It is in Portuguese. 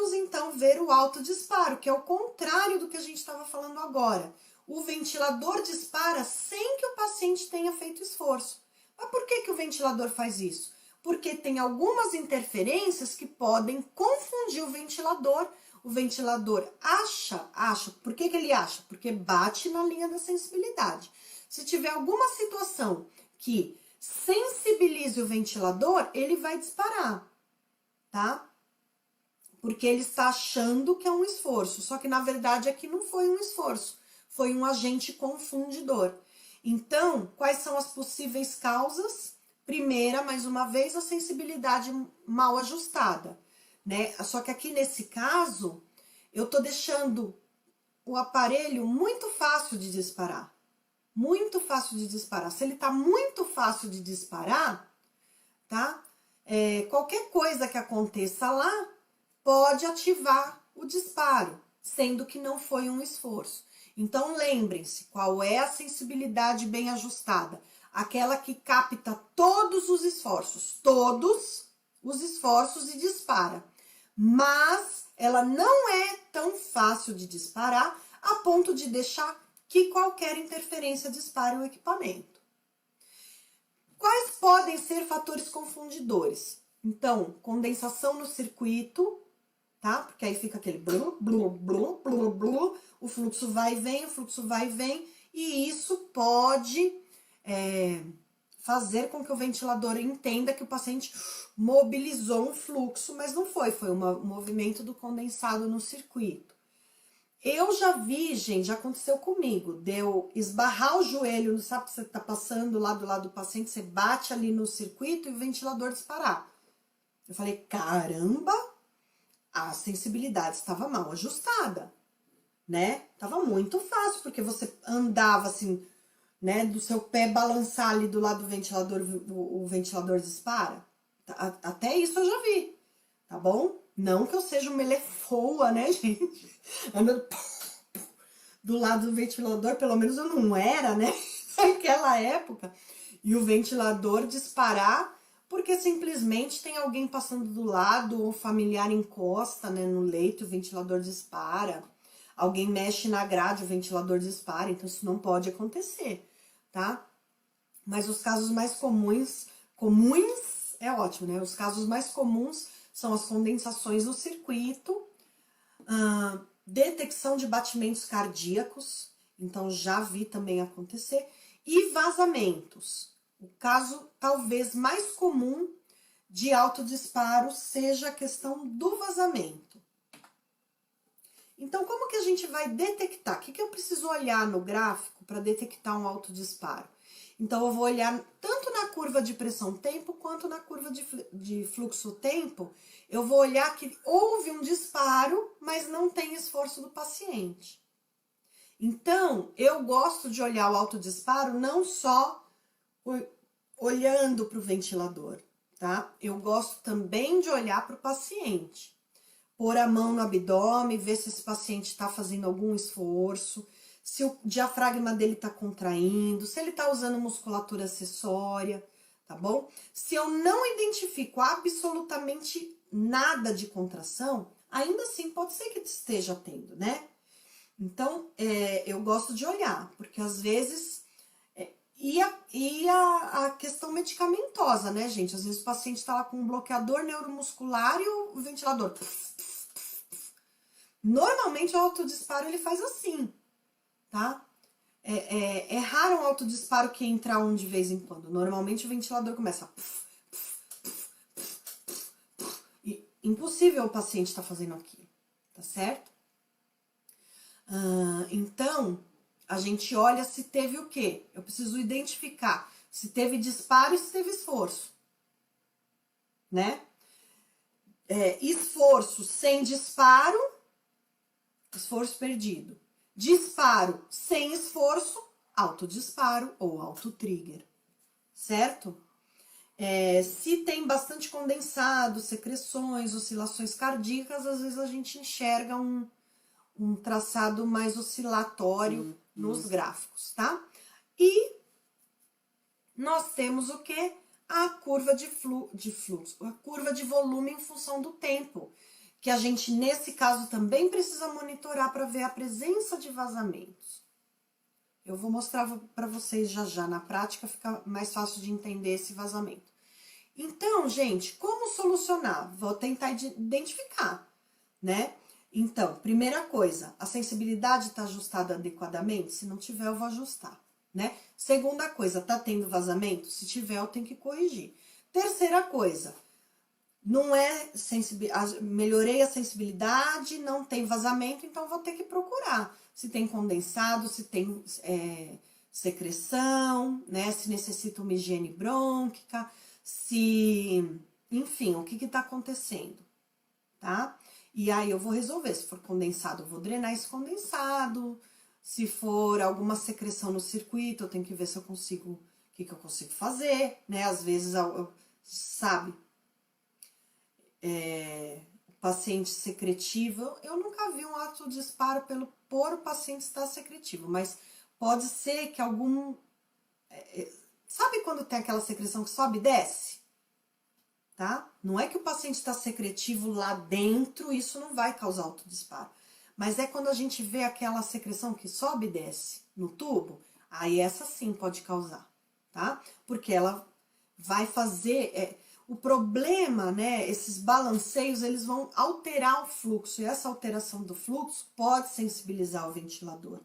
vamos então ver o autodisparo, que é o contrário do que a gente estava falando agora. O ventilador dispara sem que o paciente tenha feito esforço. Mas por que o ventilador faz isso? Porque tem algumas interferências que podem confundir o ventilador. O ventilador acha, por que ele acha? Porque bate na linha da sensibilidade. Se tiver alguma situação que sensibilize o ventilador, ele vai disparar, tá? Porque ele está achando que é um esforço, só que na verdade aqui não foi um esforço, foi um agente confundidor. Então, quais são as possíveis causas? Primeira, mais uma vez, a sensibilidade mal ajustada, né? Só que aqui nesse caso, eu tô deixando o aparelho muito fácil de disparar. Muito fácil de disparar. Se ele tá muito fácil de disparar, tá? Qualquer coisa que aconteça lá pode ativar o disparo, sendo que não foi um esforço. Então, lembrem-se, qual é a sensibilidade bem ajustada? Aquela que capta todos os esforços e dispara. Mas ela não é tão fácil de disparar a ponto de deixar que qualquer interferência dispare o equipamento. Quais podem ser fatores confundidores? Então, condensação no circuito, tá? Porque aí fica aquele blu, blu, blu, blu, blu, o fluxo vai e vem, e isso pode fazer com que o ventilador entenda que o paciente mobilizou um fluxo, mas não foi um movimento do condensado no circuito. Eu já vi, gente, já aconteceu comigo, deu esbarrar o joelho, sabe que você tá passando lá do lado do paciente, você bate ali no circuito e o ventilador disparar. Eu falei, caramba, a sensibilidade estava mal ajustada, né? Tava muito fácil, porque você andava assim, né, do seu pé balançar ali do lado do ventilador, o ventilador dispara. Até isso eu já vi, tá bom? Não que eu seja uma elefoa, né, gente? Andando do lado do ventilador, pelo menos eu não era, né? Naquela época. E o ventilador disparar, porque simplesmente tem alguém passando do lado, ou familiar encosta, né, no leito, o ventilador dispara. Alguém mexe na grade, o ventilador dispara. Então, isso não pode acontecer, tá? Mas os casos mais comuns é ótimo, né? Os casos mais comuns são as condensações no circuito, detecção de batimentos cardíacos, então já vi também acontecer, e vazamentos. O caso talvez mais comum de autodisparo seja a questão do vazamento. Então, como que a gente vai detectar? O que eu preciso olhar no gráfico para detectar um autodisparo? Então, eu vou olhar tanto na curva de pressão-tempo quanto na curva de fluxo-tempo. Eu vou olhar que houve um disparo, mas não tem esforço do paciente. Então, eu gosto de olhar o autodisparo não só olhando para o ventilador, tá? Eu gosto também de olhar para o paciente. Pôr a mão no abdômen, ver se esse paciente está fazendo algum esforço, se o diafragma dele está contraindo, se ele está usando musculatura acessória, tá bom? Se eu não identifico absolutamente nada de contração, ainda assim pode ser que esteja tendo, né? Então, eu gosto de olhar, porque às vezes... E a questão medicamentosa, né, gente? Às vezes o paciente está lá com um bloqueador neuromuscular e o ventilador... Normalmente o autodisparo ele faz assim, tá? É raro um autodisparo que entra um de vez em quando. Normalmente o ventilador começa e impossível o paciente estar fazendo aquilo, tá certo? Então, a gente olha se teve o quê? Eu preciso identificar se teve disparo e se teve esforço, né? Esforço sem disparo, esforço perdido. Disparo sem esforço, autodisparo ou autotrigger, certo? Se tem bastante condensado, secreções, oscilações cardíacas, às vezes a gente enxerga um traçado mais oscilatório nos gráficos, tá? E nós temos o quê? A curva de fluxo, a curva de volume em função do tempo, que a gente, nesse caso, também precisa monitorar para ver a presença de vazamentos. Eu vou mostrar para vocês já na prática, fica mais fácil de entender esse vazamento. Então, gente, como solucionar? Vou tentar identificar, né? Então, primeira coisa, a sensibilidade está ajustada adequadamente? Se não tiver, eu vou ajustar, né? Segunda coisa, tá tendo vazamento? Se tiver, eu tenho que corrigir. Terceira coisa, não é melhorei a sensibilidade, não tem vazamento, então vou ter que procurar se tem condensado, se tem secreção, né? Se necessita uma higiene brônquica, se, enfim, o que está acontecendo, tá? E aí eu vou resolver, se for condensado, eu vou drenar esse condensado, se for alguma secreção no circuito, eu tenho que ver se eu consigo, o que eu consigo fazer, né? Às vezes, sabe, o paciente secretivo, eu nunca vi um autodisparo por o paciente estar secretivo, mas pode ser que algum... sabe quando tem aquela secreção que sobe e desce? Tá? Não é que o paciente está secretivo lá dentro, isso não vai causar autodisparo. Mas é quando a gente vê aquela secreção que sobe e desce no tubo, aí essa sim pode causar, tá? Porque ela vai fazer... o problema, né, esses balanceios, eles vão alterar o fluxo, e essa alteração do fluxo pode sensibilizar o ventilador.